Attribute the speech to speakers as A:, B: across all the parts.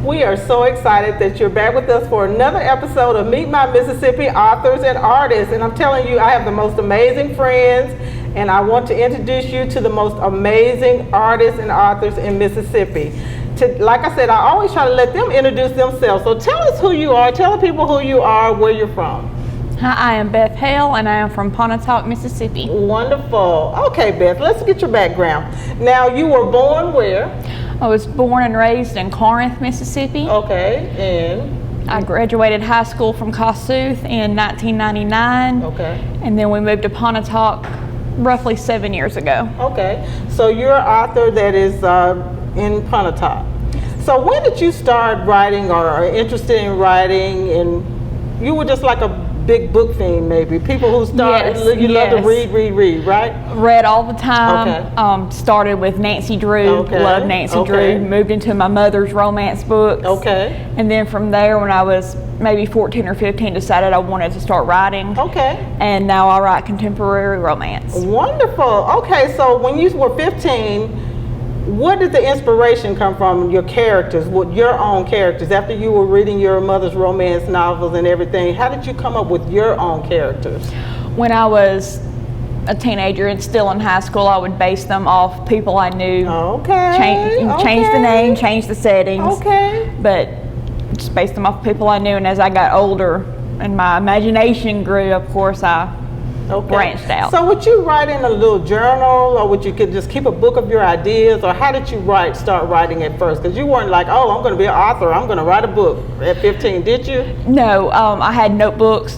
A: We are so excited that you're back with us for another episode of Meet My Mississippi Authors and Artists. And I'm telling you, I have the most amazing friends, and I want to introduce you to the most amazing artists and authors in Mississippi. Like I said, I always try to let them introduce themselves. So tell us who you are, tell the people who you are, where you're from.
B: Hi, I am Beth Hale, and I am from Pontotoc, Mississippi.
A: Wonderful. Okay, Beth, let's get your background. Now, you were born where?
B: I was born and raised in Corinth, Mississippi.
A: Okay, and?
B: I graduated high school from Kossuth in 1999.
A: Okay.
B: And then we moved to Pontotoc roughly 7 years ago.
A: Okay, so you're an author that is in Pontotoc. So when did you start writing or are interested in writing? And you were just like a big book fiend, maybe. People who start, you love to read, right?
B: Read all the time.
A: Okay.
B: Started with Nancy Drew.
A: Okay.
B: Loved Nancy Drew. Moved into my mother's romance books.
A: Okay.
B: And then from there, when I was maybe 14 or 15, decided I wanted to start writing.
A: Okay.
B: And now I write contemporary romance.
A: Wonderful. Okay, so when you were 15, what did the inspiration come from? Your characters, your own characters, after you were reading your mother's romance novels and everything, how did you come up with your own characters?
B: When I was a teenager and still in high school, I would base them off people I knew.
A: Okay.
B: Change the name, change the settings.
A: Okay.
B: But just based them off people I knew, and as I got older and my imagination grew, of course, I branched out.
A: So would you write in a little journal, or would you could just keep a book of your ideas, or how did you start writing at first? Because you weren't like, oh, I'm going to be an author, I'm going to write a book at 15, did you?
B: No, I had notebooks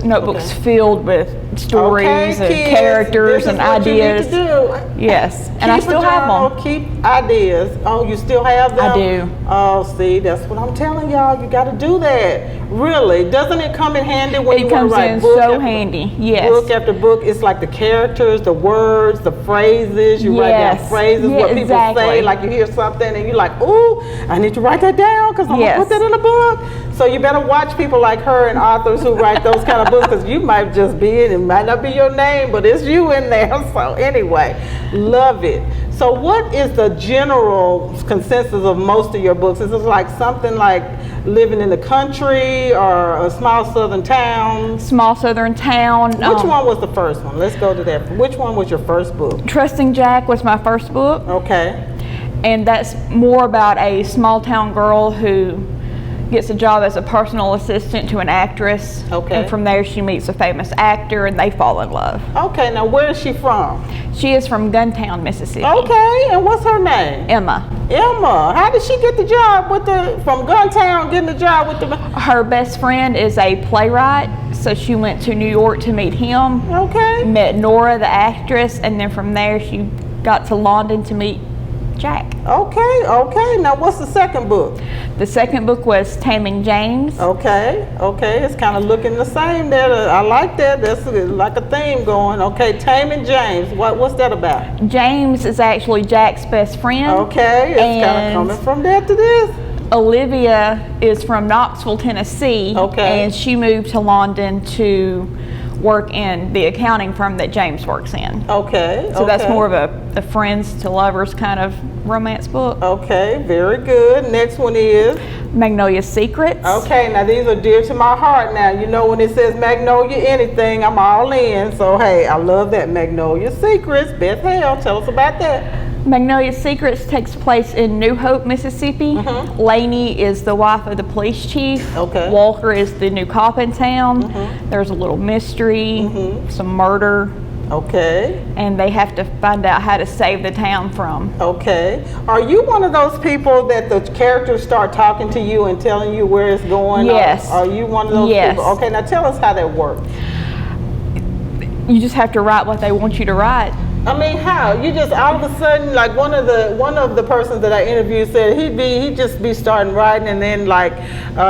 B: filled with stories and
A: kids,
B: characters and ideas.
A: You need to do.
B: Yes, and I still have them.
A: Keep ideas. Oh, you still have them?
B: I do.
A: Oh, see, that's what I'm telling y'all. You got to do that. Really, doesn't it come in handy when you want to write book?
B: It comes in so handy. Yes.
A: Book after book, it's like the characters, the words, the phrases. You write down phrases, what people say. Like you hear something and you're like, ooh, I need to write that down because I'm gonna put that in a book. So you better watch people like her and authors who write those kind of books, because you might just be in. It might not be your name, but it's you in there. So anyway, love it. So what is the general consensus of most of your books? Is it like something like living in the country or a small southern town?
B: Small southern town.
A: Which one was the first one? Let's go to that. Which one was your first book?
B: Trusting Jack was my first book.
A: Okay.
B: And that's more about a small town girl who gets a job as a personal assistant to an actress.
A: Okay.
B: And from there she meets a famous actor and they fall in love.
A: Okay, now where is she from?
B: She is from Guntown, Mississippi.
A: Okay, and what's her name?
B: Emma.
A: Emma. How did she get the job from Guntown, getting the job with the...
B: Her best friend is a playwright, so she went to New York to meet him.
A: Okay.
B: Met Nora, the actress, and then from there she got to London to meet Jack.
A: Okay. Now what's the second book?
B: The second book was Taming James.
A: Okay. It's kind of looking the same there. I like that. That's like a theme going. Okay, Taming James. What's that about?
B: James is actually Jack's best friend.
A: Okay, it's kind of coming from that to this.
B: Olivia is from Knoxville, Tennessee.
A: Okay.
B: And she moved to London to work in the accounting firm that James works in.
A: Okay.
B: So that's more of a friends to lovers kind of romance book.
A: Okay, very good. Next one is?
B: Magnolia Secrets.
A: Okay, now these are dear to my heart now. You know when it says Magnolia anything, I'm all in. So hey, I love that. Magnolia Secrets. Beth Hale, tell us about that.
B: Magnolia Secrets takes place in New Hope, Mississippi.
A: Mm-hmm.
B: Lainey is the wife of the police chief.
A: Okay.
B: Walker is the new cop in town.
A: Mm-hmm.
B: There's a little mystery, some murder.
A: Okay.
B: And they have to find out how to save the town from.
A: Okay. Are you one of those people that the characters start talking to you and telling you where it's going?
B: Yes.
A: Are you one of those people? Okay, now tell us how that works.
B: You just have to write what they want you to write.
A: I mean, how? You just all of a sudden, like one of the persons that I interviewed said he'd just be starting writing, and then like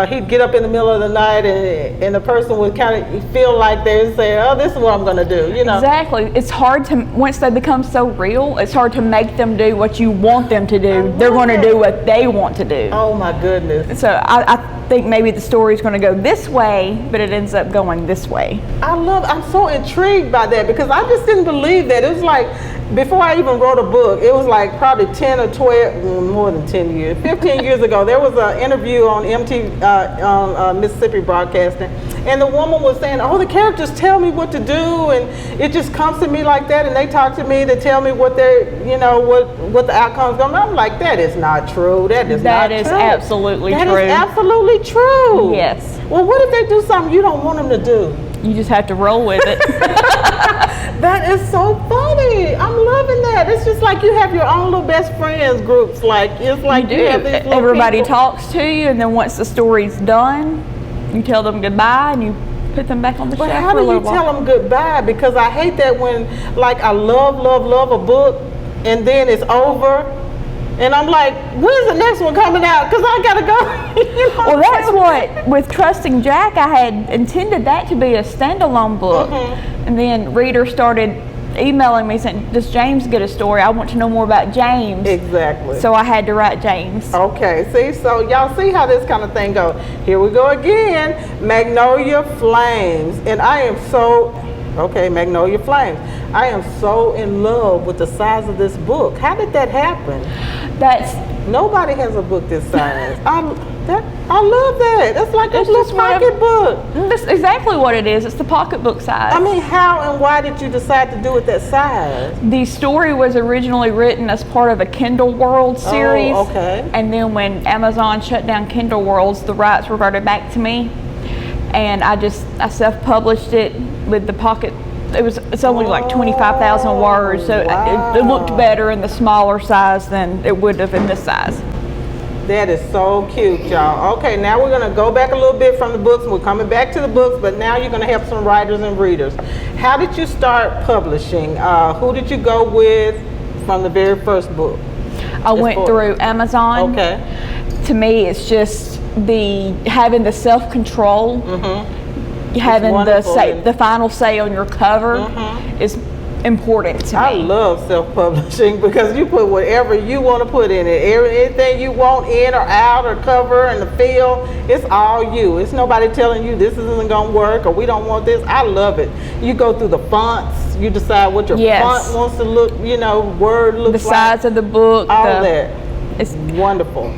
A: he'd get up in the middle of the night, and the person would kind of feel like they would say, oh, this is what I'm going to do, you know?
B: Exactly. It's hard to, once they become so real, it's hard to make them do what you want them to do. They're going to do what they want to do.
A: Oh my goodness.
B: So I think maybe the story's going to go this way, but it ends up going this way.
A: I'm so intrigued by that, because I just didn't believe that. It was like, before I even wrote a book, it was like probably 10 or 12, more than 10 years, 15 years ago, there was an interview on MTV, on Mississippi Broadcasting, and the woman was saying, oh, the characters tell me what to do, and it just comes to me like that, and they talk to me to tell me what they're, you know, what the outcome's going to be. I'm like, that is not true. That is not true. That is
B: absolutely true.
A: That is absolutely true.
B: Yes.
A: Well, what if they do something you don't want them to do?
B: You just have to roll with it.
A: That is so funny. I'm loving that. It's just like you have your own little best friends groups. Like, it's like
B: you have these little everybody people. Talks to you, and then once the story's done, you tell them goodbye and you put them back on the shelf.
A: But how do you tell them goodbye? Because I hate that when, like, I love a book and then it's over. And I'm like, when's the next one coming out? Because I gotta go. You know,
B: well, that's what, with Trusting Jack, I had intended that to be a standalone book. And then readers started emailing me saying, does James get a story? I want to know more about James.
A: Exactly.
B: So I had to write James.
A: Okay, see, so y'all see how this kind of thing goes. Here we go again, Magnolia Flames. And I am so, okay, Magnolia Flames. I am so in love with the size of this book. How did that happen? Nobody has a book this size. I love that. That's like a little pocketbook.
B: That's exactly what it is. It's the pocketbook size.
A: I mean, how and why did you decide to do it that size?
B: The story was originally written as part of a Kindle World series.
A: Oh, okay.
B: And then when Amazon shut down Kindle Worlds, the rights reverted back to me. And I self-published it with the pocket. It's only like 25,000 words, so wow. it looked better in the smaller size than it would have in this size.
A: That is so cute, y'all. Okay, now we're going to go back a little bit from the books. We're coming back to the books, but now you're going to help some writers and readers. How did you start publishing? Who did you go with from the very first book?
B: I went through Amazon.
A: Okay.
B: To me, it's just having the self-control. Having the final say on your cover is important to me.
A: I love self-publishing because you put whatever you want to put in it. Anything you want in or out or cover and the feel, it's all you. It's nobody telling you this isn't going to work or we don't want this. I love it. You go through the fonts. You decide what your font wants to look, you know, word looks like.
B: The size of the book.
A: All that. It's wonderful.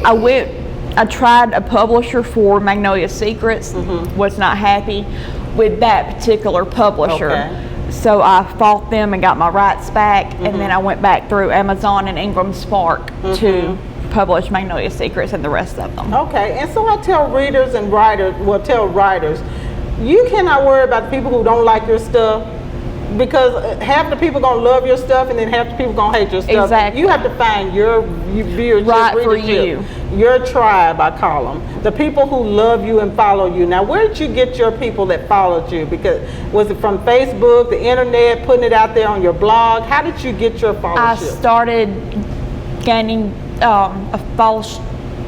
B: I tried a publisher for Magnolia Secrets, was not happy with that particular publisher. Okay. So I fought them and got my rights back, and then I went back through Amazon and Ingram Spark to publish Magnolia Secrets and the rest of them.
A: Okay, and so I tell readers and writers, you cannot worry about the people who don't like your stuff, because half the people gonna love your stuff and then half the people gonna hate your stuff.
B: Exactly.
A: You have to find your viewership,
B: right for you.
A: Your tribe, I call them. The people who love you and follow you. Now, where did you get your people that followed you? Because was it from Facebook, the internet, putting it out there on your blog? How did you get your followership?
B: I started gaining a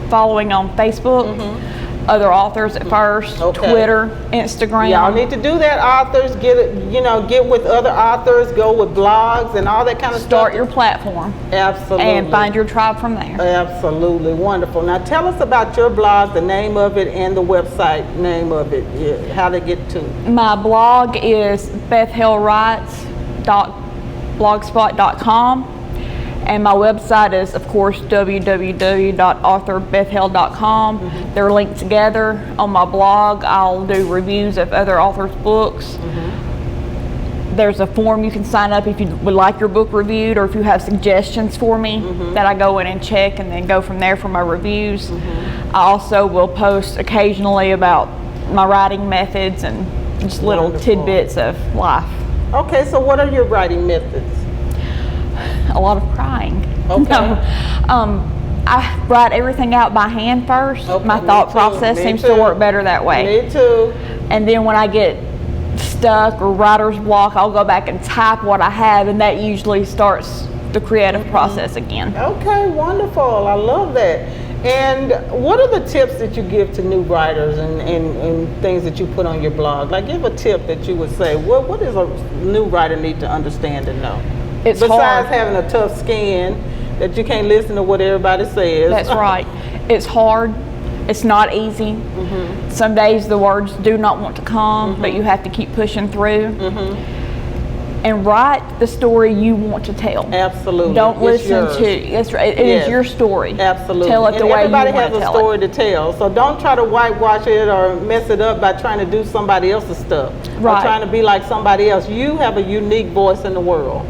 B: following on Facebook. Other authors at first, Twitter, Instagram.
A: Y'all need to do that, authors. Get with other authors, go with blogs and all that kind of stuff.
B: Start your platform.
A: Absolutely.
B: And find your tribe from there.
A: Absolutely. Wonderful. Now tell us about your blog, the name of it, and the website name of it, how to get to it.
B: My blog is bethalewrites.blogspot.com. And my website is, of course, www.author.bethhale.com. They're linked together. On my blog, I'll do reviews of other authors' books. There's a form you can sign up if you would like your book reviewed, or if you have suggestions for me that I go in and check and then go from there for my reviews. I also will post occasionally about my writing methods and just little tidbits of life.
A: Okay, so what are your writing methods?
B: A lot of crying.
A: Okay.
B: I write everything out by hand first.
A: Okay,
B: my thought process seems to work better that way.
A: Me too.
B: And then when I get stuck or writer's block, I'll go back and type what I have, and that usually starts the creative process again.
A: Okay, wonderful. I love that. And what are the tips that you give to new writers and things that you put on your blog? Like, give a tip that you would say, what does a new writer need to understand and know? Besides having a tough skin, that you can't listen to what everybody says.
B: That's right. It's hard. It's not easy. Some days the words do not want to come, but you have to keep pushing through. And write the story you want to tell.
A: Absolutely.
B: Don't listen to, it's right, it is your story.
A: Absolutely.
B: Tell it the way you want to tell it.
A: Everybody has a story to tell, so don't try to whitewash it or mess it up by trying to do somebody else's stuff. Or trying to be like somebody else. You have a unique voice in the world.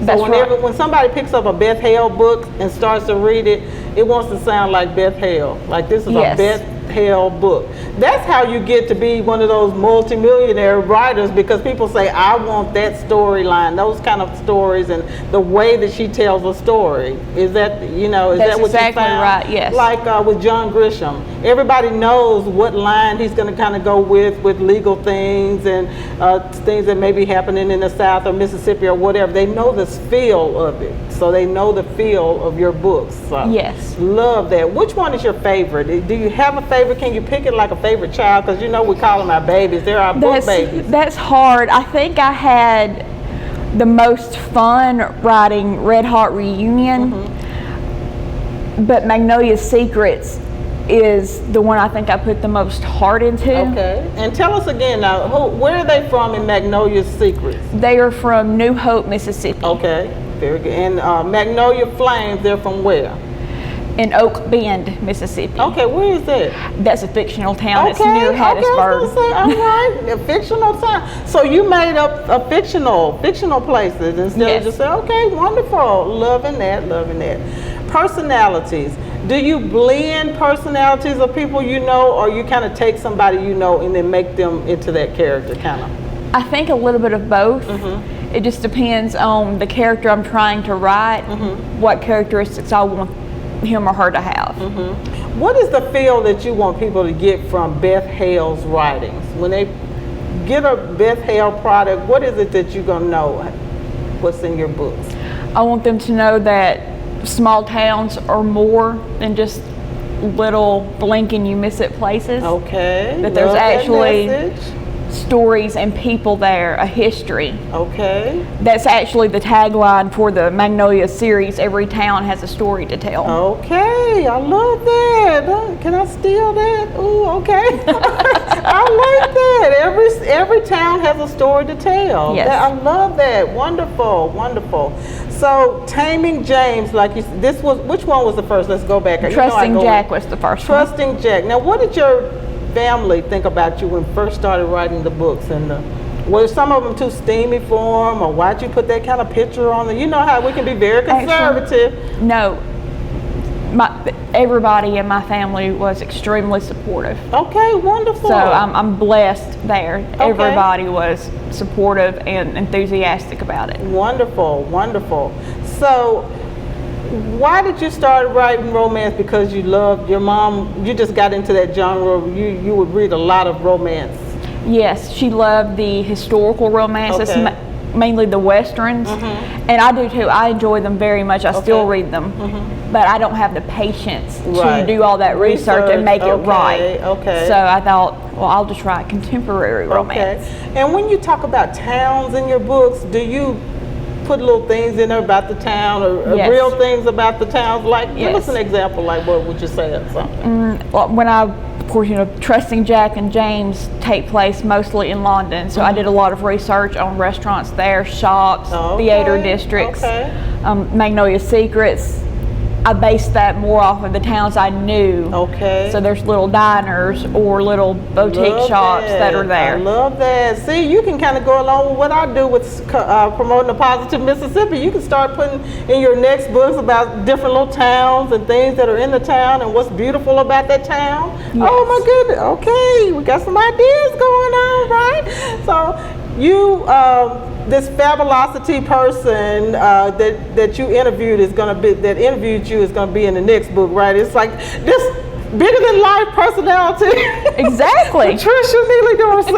A: So when somebody picks up a Beth Hale book and starts to read it, it wants to sound like Beth Hale. Like this is a Beth Hale book. That's how you get to be one of those multimillionaire writers, because people say, I want that storyline, those kind of stories, and the way that she tells a story. Is that, is that what
B: exactly
A: you found?
B: Right, yes.
A: Like with John Grisham, everybody knows what line he's going to kind of go with legal things and things that may be happening in the South or Mississippi or whatever. They know the feel of it, so they know the feel of your books. So
B: yes.
A: Love that. Which one is your favorite? Do you have a favorite? Can you pick it like a favorite child? Because we call them our babies. They're our book babies.
B: That's hard. I think I had the most fun writing Red Hot Reunion, but Magnolia Secrets is the one I think I put the most heart into.
A: Okay. And tell us again now, where are they from in Magnolia Secrets?
B: They are from New Hope, Mississippi.
A: Okay. Very good. And Magnolia Flames, they're from where?
B: In Oak Bend, Mississippi.
A: Okay, where is that?
B: That's a fictional town. It's near Hattiesburg.
A: Okay, all right, a fictional town. So you made up a fictional places instead of just say, okay, wonderful, loving that. Personalities. Do you blend personalities of people or you kind of take somebody and then make them into that character kind of?
B: I think a little bit of both. It just depends on the character I'm trying to write, what characteristics I want him or her to have.
A: What is the feel that you want people to get from Beth Hale's writings? When they get a Beth Hale product, what is it that you're going to know what's in your books?
B: I want them to know that small towns are more than just little blink and you miss it places.
A: Okay.
B: That there's actually stories and people there, a history.
A: Okay.
B: That's actually the tagline for the Magnolia series. Every town has a story to tell.
A: Okay, I love that. Can I steal that? Ooh, okay. I like that. Every town has a story to tell.
B: Yes.
A: I love that. Wonderful, wonderful. So, Taming James, like which one was the first? Let's go back.
B: Trusting Jack was the first one.
A: Trusting Jack. Now, what did your family think about you when you first started writing the books? And were some of them too steamy for them, or why'd you put that kind of picture on them? You know how we can be very conservative.
B: Actually, no. Everybody in my family was extremely supportive.
A: Okay, wonderful.
B: So I'm blessed there.
A: Okay.
B: Everybody was supportive and enthusiastic about it.
A: Wonderful, wonderful. So why did you start writing romance? Because you loved your mom, you just got into that genre, you would read a lot of romance.
B: Yes, she loved the historical romances, mainly the westerns, and I do too. I enjoy them very much. I still read them, but I don't have the patience to do all that research and make it right. Okay. So I thought, well, I'll just write contemporary romance.
A: And when you talk about towns in your books, do you put little things in there about the town, or real things about the towns? Like, give us an example. Like, what would you say or something?
B: Well, when of course, Trusting Jack and James take place mostly in London, so I did a lot of research on restaurants there, shops, theater districts. Magnolia Secrets, I based that more off of the towns I knew. Okay. So there's little diners or little boutique shops that are there.
A: I love that. See, you can kind of go along with what I do with promoting a positive Mississippi. You can start putting in your next books about different little towns and things that are in the town and what's beautiful about that town. Yes. Oh my goodness. Okay, we got some ideas going on, right? So you, this fabulosity person that you interviewed interviewed you is going to be in the next book, right? It's like this bigger than life personality. Exactly. Patricia Neely-Dorsey.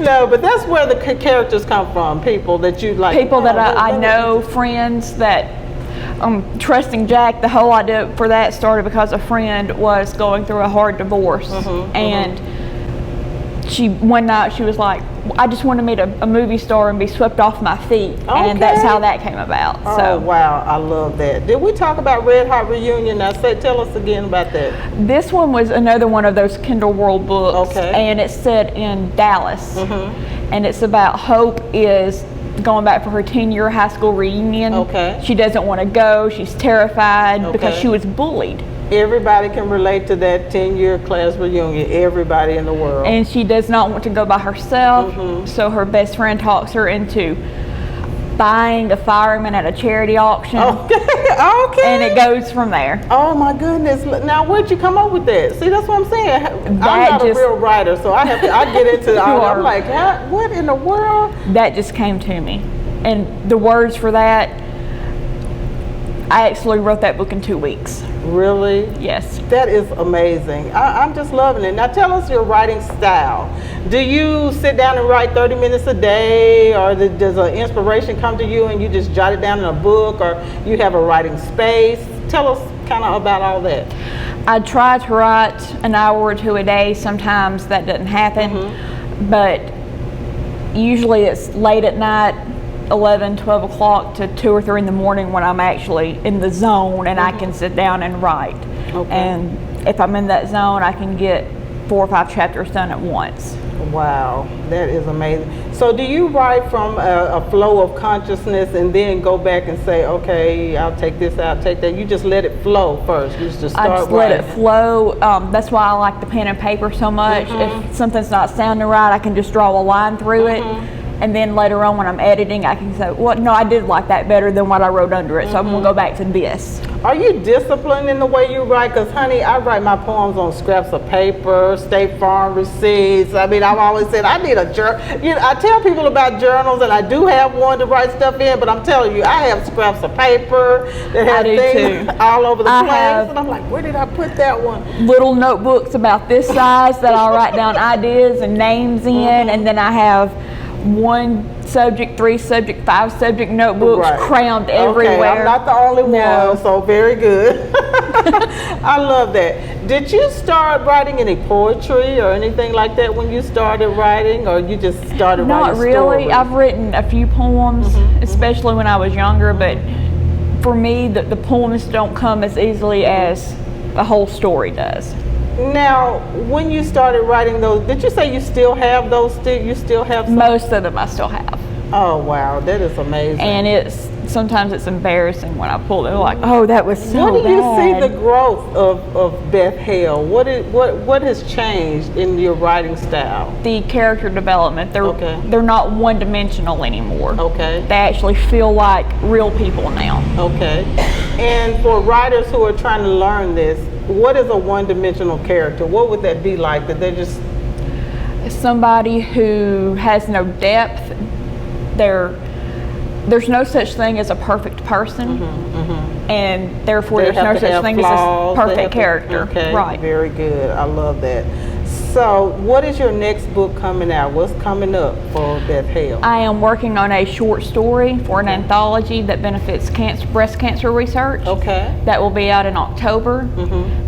A: No, but that's where the characters come from. People that you like. People that I know, friends that. Trusting Jack, the whole idea for that started because a friend was going through a hard divorce, and
B: one night she was like, I just want to meet a movie star and be swept off my feet. Okay. And that's how that came about.
A: Oh,
B: so
A: wow, I love that. Did we talk about Red Hot Reunion? Now tell us again about that.
B: This one was another one of those Kindle World books.
A: Okay.
B: And it's set in Dallas. And it's about Hope is going back for her 10-year high school reunion.
A: Okay.
B: She doesn't want to go. She's terrified because she was bullied.
A: Everybody can relate to that 10-year class reunion, everybody in the world.
B: And she does not want to go by herself, so her best friend talks her into buying a fireman at a charity auction. Okay. And it goes from there.
A: Oh my goodness. Now where'd you come up with that? See, that's what I'm saying. I'm not a real writer, so I get into all that. I'm like, what in the world?
B: That just came to me. And the words for that, I actually wrote that book in 2 weeks.
A: Really?
B: Yes.
A: That is amazing. I'm just loving it. Now tell us your writing style. Do you sit down and write 30 minutes a day, or does an inspiration come to you and you just jot it down in a book, or you have a writing space? Tell us kind of about all that.
B: I try to write an hour or two a day. Sometimes that doesn't happen, but usually it's late at night, 11, 12 o'clock to 2 or 3 in the morning when I'm actually in the zone and I can sit down and write. Okay. And if I'm in that zone, I can get 4 or 5 chapters done at once.
A: Wow, that is amazing. So do you write from a flow of consciousness and then go back and say, okay, I'll take this out, take that? You just let it flow first. You just start
B: I just let it flow. That's why I like the pen and paper so much. If something's not sounding right, I can just draw a line through it. And then later on when I'm editing, I can say, well, no, I did like that better than what I wrote under it, so I'm going to go back to this.
A: Are you disciplined in the way you write? Because, honey, I write my poems on scraps of paper, State Farm receipts. I mean, I've always said I need a journal. You know, I tell people about journals, and I do have one to write stuff in, but I'm telling you, I have scraps of paper that have things all over the place. And I'm like, where did I put that one?
B: Little notebooks about this size that I'll write down ideas and names in, and then I have 1 subject, 3 subject, 5 subject notebooks crammed everywhere.
A: Okay, I'm not the only one, so very good. I love that. Did you start writing any poetry or anything like that when you started writing, or you just started writing
B: Not really.
A: stories?
B: I've written a few poems, especially when I was younger, but for me, the poems don't come as easily as a whole story does.
A: Now, when you started writing those, did you say you still have those? You still have some?
B: Most of them I still have.
A: Oh, wow. That is amazing.
B: And sometimes it's embarrassing when I pull it. Like, oh, that was so bad.
A: What do you see the growth of Beth Hale? What has changed in your writing style?
B: The character development. They're not one-dimensional anymore.
A: Okay.
B: They actually feel like real people now.
A: Okay. And for writers who are trying to learn this, what is a one-dimensional character? What would that be like? That they're just
B: somebody who has no depth. There's no such thing as a perfect person, and therefore there's no such thing as a perfect character.
A: Okay,
B: right.
A: Very good. I love that. So, what is your next book coming out? What's coming up for Beth Hale?
B: I am working on a short story for an anthology that benefits breast cancer research.
A: Okay.
B: That will be out in October.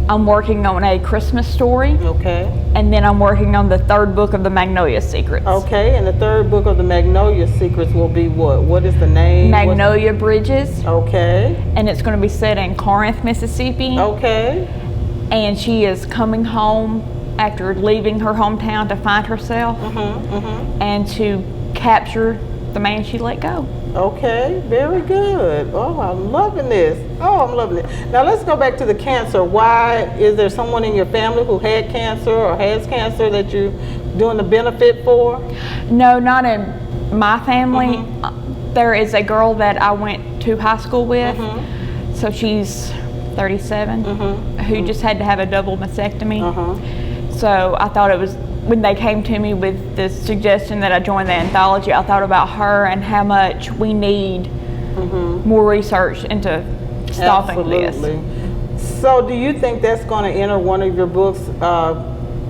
B: I'm working on a Christmas story.
A: Okay.
B: And then I'm working on the 3rd book of the Magnolia Secrets.
A: Okay, and the 3rd book of the Magnolia Secrets will be what? What is the name?
B: Magnolia Bridges.
A: Okay.
B: And it's going to be set in Corinth, Mississippi.
A: Okay.
B: And she is coming home after leaving her hometown to find herself and to capture the man she let go.
A: Okay, very good. Oh, I'm loving this. Oh, I'm loving it. Now let's go back to the cancer. Why is there someone in your family who had cancer or has cancer that you're doing the benefit for? No,
B: not in my family. There is a girl that I went to high school with. So she's 37, who just had to have a double mastectomy. So I thought it was, when they came to me with the suggestion that I join the anthology, I thought about her and how much we need more research into stopping this.
A: So do you think that's going to enter one of your books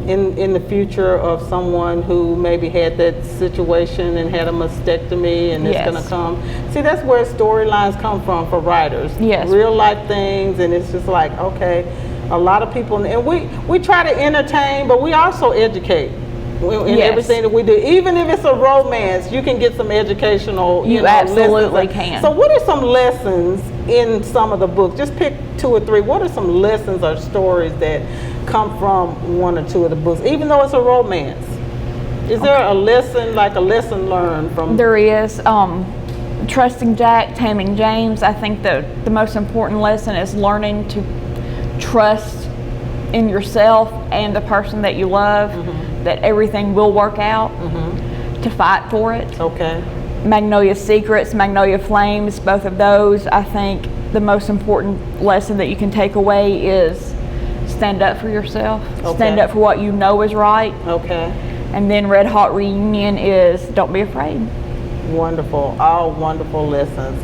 A: in the future, of someone who maybe had that situation and had a mastectomy and it's going to come? See, that's where storylines come from for writers. Real life things, and it's just like, okay, a lot of people, and we try to entertain, but we also educate. in everything that we do. Even if it's a romance, you can get some educational
B: you absolutely
A: lessons.
B: Can.
A: So what are some lessons in some of the books? Just pick 2 or 3. What are some lessons or stories that come from 1 or 2 of the books, even though it's a romance? Is there a lesson, like a lesson learned from?
B: There is. Trusting Jack, Taming James. I think the most important lesson is learning to trust in yourself and the person that you love, that everything will work out, to fight for it.
A: Okay.
B: Magnolia Secrets, Magnolia Flames, both of those, I think the most important lesson that you can take away is stand up for yourself, stand up for what you know is right.
A: Okay.
B: And then Red Hot Reunion is don't be afraid.
A: Wonderful, all wonderful lessons.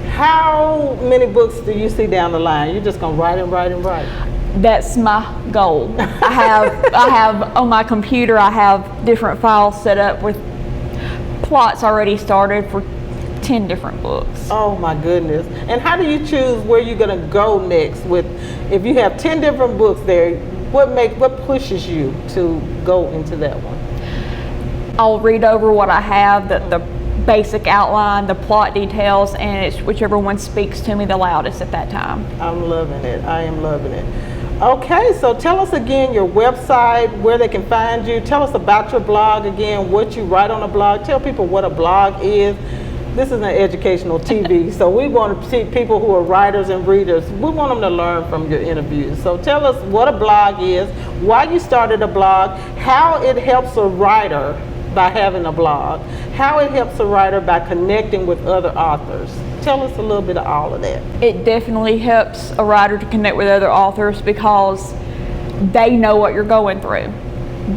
A: How many books do you see down the line? You're just gonna write and write and write?
B: That's my goal. I have on my computer, I have different files set up with plots already started for 10 different books.
A: Oh my goodness. And how do you choose where you're gonna go next with, if you have 10 different books there, what pushes you to go into that one?
B: I'll read over what I have, the basic outline, the plot details, and it's whichever one speaks to me the loudest at that time.
A: I'm loving it. I am loving it. Okay, so tell us again your website, where they can find you. Tell us about your blog again, what you write on a blog. Tell people what a blog is. This is an educational TV, so we want to see people who are writers and readers. We want them to learn from your interviews. So tell us what a blog is, why you started a blog, how it helps a writer by having a blog, how it helps a writer by connecting with other authors. Tell us a little bit of all of that.
B: It definitely helps a writer to connect with other authors because they know what you're going through.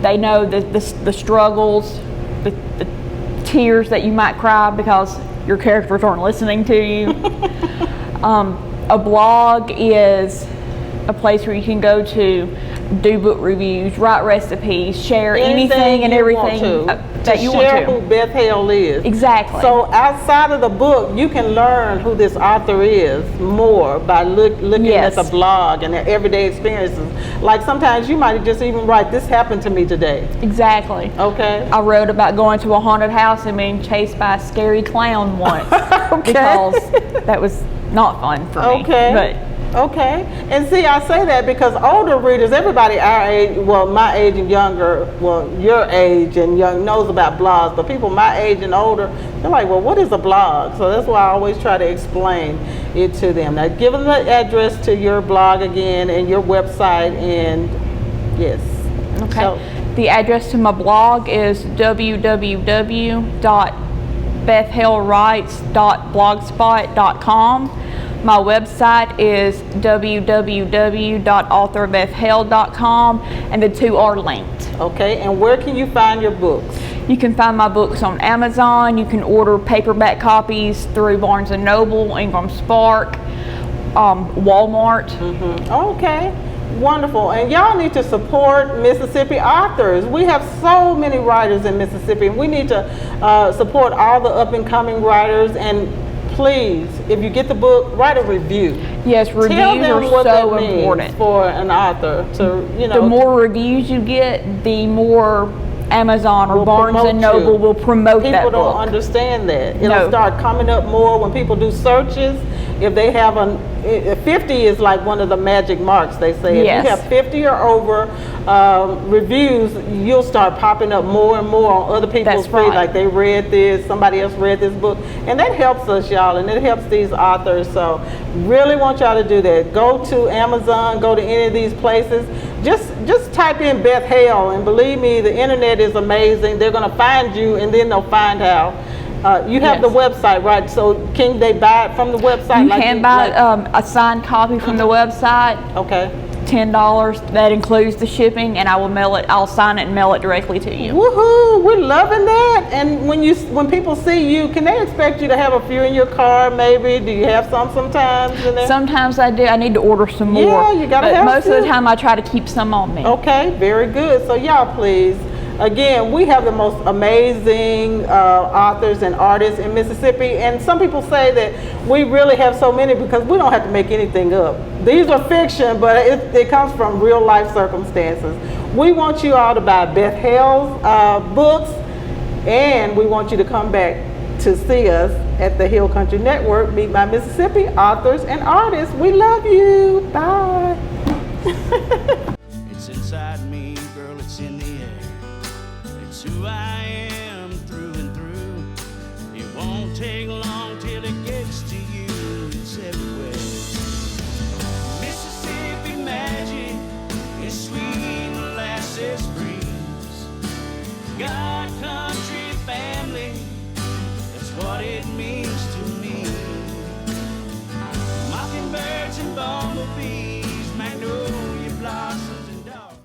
B: They know the struggles, the tears that you might cry because your characters aren't listening to you. A blog is a place where you can go to do book reviews, write recipes, share anything and everything that you want to.
A: Share who Beth Hale is.
B: Exactly.
A: So outside of the book, you can learn who this author is more by looking at the blog and their everyday experiences. Like sometimes you might just even write, this happened to me today.
B: Exactly.
A: Okay.
B: I wrote about going to a haunted house and being chased by a scary clown once. Because that was not fun for me.
A: Okay. Okay, and see, I say that because older readers, everybody our age, well, my age and younger, well, your age and young knows about blogs, but people my age and older, they're like, well, what is a blog? So that's why I always try to explain it to them. Now, give them the address to your blog again and your website, and yes.
B: Okay. So, the address to my blog is www.bethhalewrites.blogspot.com. My website is www.authorBethHale.com, and the 2 are linked.
A: Okay, and where can you find your books?
B: You can find my books on Amazon. You can order paperback copies through Barnes & Noble, Ingram Spark, Walmart.
A: Okay, wonderful. And y'all need to support Mississippi authors. We have so many writers in Mississippi, and we need to support all the up-and-coming writers. And please, if you get the book, write a review.
B: Yes, reviews are so important
A: for an author to,
B: The more reviews you get, the more Amazon or Barnes & Noble will promote that book.
A: People don't understand that. It'll start coming up more when people do searches. If they have 50 is like one of the magic marks, they say. If you have 50 or over reviews, you'll start popping up more and more on other people's feed, like they read this, somebody else read this book, and that helps us, y'all, and it helps these authors. So really want y'all to do that. Go to Amazon, go to any of these places, just type in Beth Hale, and believe me, the internet is amazing. They're going to find you, and then they'll find how. You have the website, right? So can they buy it from the website?
B: You can buy a signed copy from the website.
A: Okay.
B: $10. That includes the shipping, and I will mail it. I'll sign it and mail it directly to you.
A: Woohoo! We're loving that. And when people see you, can they expect you to have a few in your car? Maybe. Do you have some sometimes in there?
B: Sometimes I do. I need to order some more.
A: Yeah, you gotta have
B: most of the time I try to keep some on me.
A: Okay, very good. So y'all, please. Again, we have the most amazing authors and artists in Mississippi, and some people say that we really have so many because we don't have to make anything up. These are fiction, but it comes from real life circumstances. We want you all to buy Beth Hale's books, and we want you to come back to see us at the Hill Country Network, Meet My Mississippi authors and artists. We love you. Bye.
C: It's inside me, girl, it's in the air. It's who I am through and through. It won't take long till it gets to you. It's everywhere. Mississippi magic is sweet molasses breeze. God, country, family, that's what it means.